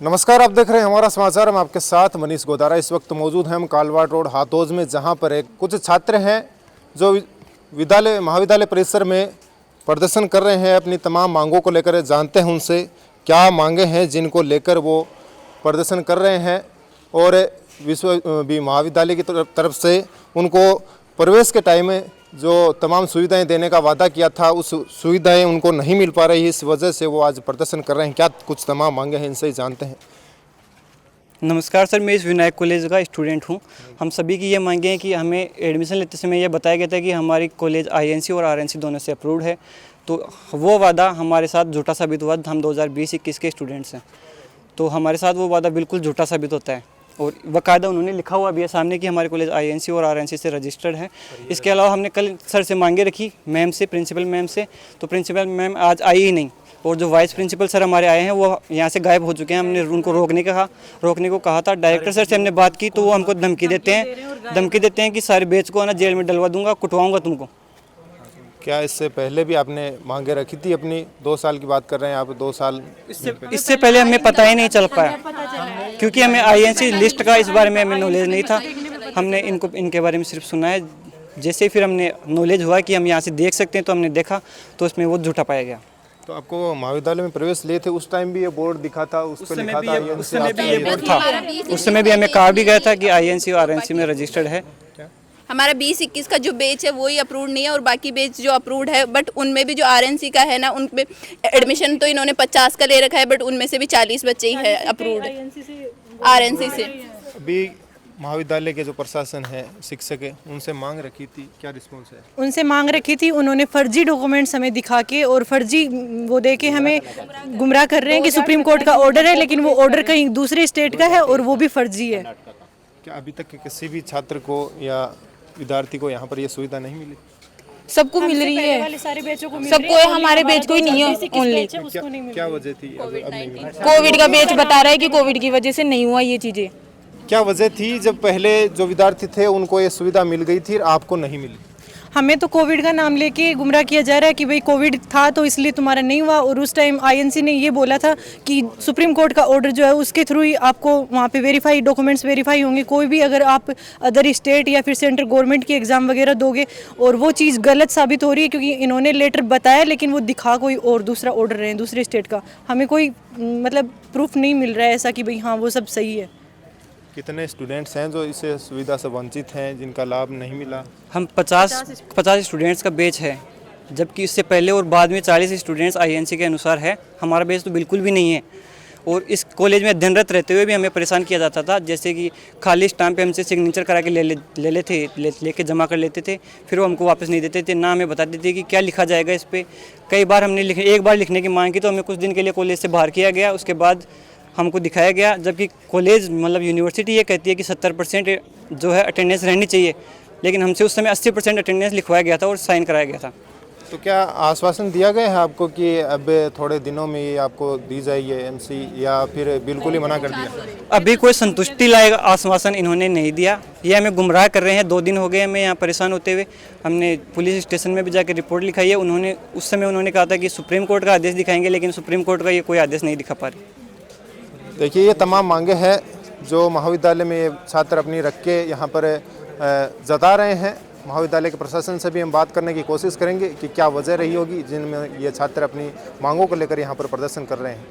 नमस्कार, आप देख रहे हैं हमारा समाचार। हम आपके साथ मनीष गोदारा। इस वक्त मौजूद हैं हम कालवाड़ रोड हाथोज में, जहां पर कुछ छात्र हैं जो महाविद्यालय परिसर में प्रदर्शन कर रहे हैं। अपनी तमाम मांगों को लेकर जानते हैं उनसे क्या मांगे हैं जिनको लेकर वो प्रदर्शन कर रहे हैं, और महाविद्यालय की तरफ से उनको प्रवेश के टाइम में जो तमाम सुविधाएं देने का वादा किया था, उस सुविधाएं उनको नहीं मिल पा रही है। इस वजह से वो आज प्रदर्शन कर रहे हैं। क्या कुछ तमाम मांगे हैं, इनसे ही जानते हैं। नमस्कार सर, मैं इस विनायक कॉलेज का स्टूडेंट हूं। हम सभी की ये मांगे हैं कि हमें एडमिशन लेते समय ये बताया गया था कि हमारी कॉलेज आईएनसी और आरएनसी दोनों से अप्रूव्ड है, तो वो वादा हमारे साथ झूठा साबित हुआ। हम 2020-21 के स्टूडेंट्स हैं, तो हमारे साथ वो वादा बिल्कुल झूठा साबित होता है। और बाकायदा उन्होंने लिखा हुआ भी है सामने कि हमारे कॉलेज आईएनसी और आरएनसी से रजिस्टर्ड है। इसके अलावा हमने कल सर से मांगे रखी, मैम से, प्रिंसिपल मैम से, तो प्रिंसिपल मैम आज आई ही नहीं। और जो वाइस प्रिंसिपल सर हमारे आए हैं वो यहाँ से गायब हो चुके हैं। हमने उनको रोकने को कहा था। डायरेक्टर सर से हमने बात की तो वो हमको धमकी देते हैं कि सारे बैच को ना जेल में डलवा दूंगा, कुटवाऊंगा तुमको। क्या इससे पहले भी आपने मांगे रखी थी? अपनी 2 साल की बात कर रहे हैं आप, 2 साल इससे पहले हमें पता ही नहीं चल पाया, क्योंकि हमें आईएनसी लिस्ट का इस बारे में हमें नॉलेज नहीं था। हमने इनके बारे में सिर्फ सुना है। जैसे फिर हमने नॉलेज हुआ कि हम यहाँ से देख सकते हैं, तो हमने देखा तो उसमें वो झूठा पाया गया। तो आपको महाविद्यालय में प्रवेश लिए थे, उस टाइम भी ये बोर्ड दिखा था, उस पर लिखा था उस समय भी ये बोर्ड था। उस समय भी हमें कहा भी गया था कि आईएनसी और आरएनसी में रजिस्टर्ड है। हमारा 20-21 का जो बैच है वही अप्रूव्ड नहीं है, और बाकी बैच जो अप्रूव्ड है, बट उनमें भी जो आरएनसी का है ना, उनमें एडमिशन तो इन्होंने 50 का ले रखा है, बट उनमें से भी 40 बच्चे ही है अप्रूव्ड आरएनसी से। अभी महाविद्यालय के जो प्रशासन है, शिक्षक है, उनसे मांग रखी थी, क्या रिस्पॉन्स है? उनसे मांग रखी थी, उन्होंने फर्जी डॉक्यूमेंट्स हमें दिखा के और फर्जी वो दे के हमें गुमराह कर रहे हैं कि सुप्रीम कोर्ट का ऑर्डर है, लेकिन वो ऑर्डर कहीं दूसरे स्टेट का है और वो भी फर्जी है। क्या अभी तक किसी भी छात्र को या विद्यार्थी को यहाँ पर ये सुविधा नहीं मिली? सबको मिल रही है, सबको है, हमारे बैच को ही नहीं है ओनली। क्या वजह थी अब नहीं मिली? कोविड का बैच बता रहा है कि कोविड की वजह से नहीं हुआ ये चीजें। क्या वजह थी जब पहले जो विद्यार्थी थे उनको ये सुविधा मिल गई थी, आपको नहीं मिली? हमें तो कोविड का नाम लेके गुमराह किया जा रहा है कि भाई कोविड था तो इसलिए तुम्हारा नहीं हुआ, और उस टाइम आईएनसी ने ये बोला था कि सुप्रीम कोर्ट का ऑर्डर जो है उसके थ्रू ही आपको वहाँ पे डॉक्यूमेंट्स वेरीफाई होंगे। कोई भी अगर आप अदर स्टेट या फिर सेंट्रल गवर्नमेंट की एग्ज़ाम वगैरह दोगे, और वो चीज़ गलत साबित हो रही है, क्योंकि इन्होंने लेटर बताया लेकिन वो दिखा कोई और दूसरा ऑर्डर रहे हैं दूसरे स्टेट का। हमें कोई मतलब प्रूफ नहीं मिल रहा है ऐसा कि भाई हाँ वो सब सही है। कितने स्टूडेंट्स हैं जो इस सुविधा से वंचित हैं, जिनका लाभ नहीं मिला? हम 50 स्टूडेंट्स का बैच है, जबकि इससे पहले और बाद में 40 स्टूडेंट्स आईएनसी के अनुसार है। हमारा बैच तो बिल्कुल भी नहीं है। और इस कॉलेज में अध्ययनरत रहते हुए भी हमें परेशान किया जाता था, जैसे कि खाली स्टाम्प पे हमसे सिग्नेचर करा के लेके जमा कर लेते थे, फिर वो हमको वापस नहीं देते थे, ना हमें बताते थे कि क्या लिखा जाएगा इस पर। कई बार हमने एक बार लिखने की मांग की तो हमें कुछ दिन के लिए कॉलेज से बाहर किया गया। उसके बाद हमको दिखाया गया, जबकि कॉलेज मतलब यूनिवर्सिटी ये कहती है कि 70% जो है अटेंडेंस रहनी चाहिए, लेकिन हमसे उस समय 80% अटेंडेंस लिखवाया गया था और साइन कराया गया था। तो क्या आश्वासन दिया गया है आपको कि अब थोड़े दिनों में ये आपको दी जाएगी एमसी, या फिर बिल्कुल ही मना कर दिया? अभी कोई संतुष्टि लायक आश्वासन इन्होंने नहीं दिया। ये हमें गुमराह कर रहे हैं। 2 दिन हो गए हमें यहाँ परेशान होते हुए। हमने पुलिस स्टेशन में भी जाकर रिपोर्ट लिखाई है। उस समय उन्होंने कहा था कि सुप्रीम कोर्ट का आदेश दिखाएंगे, लेकिन सुप्रीम कोर्ट का ये कोई आदेश नहीं दिखा पा रही। देखिए, ये तमाम मांगे हैं जो महाविद्यालय में छात्र अपनी रख के यहाँ पर जता रहे हैं। महाविद्यालय के प्रशासन से भी हम बात करने की कोशिश करेंगे कि क्या वजह रही होगी जिनमें ये छात्र अपनी मांगों को लेकर यहाँ पर प्रदर्शन कर रहे हैं।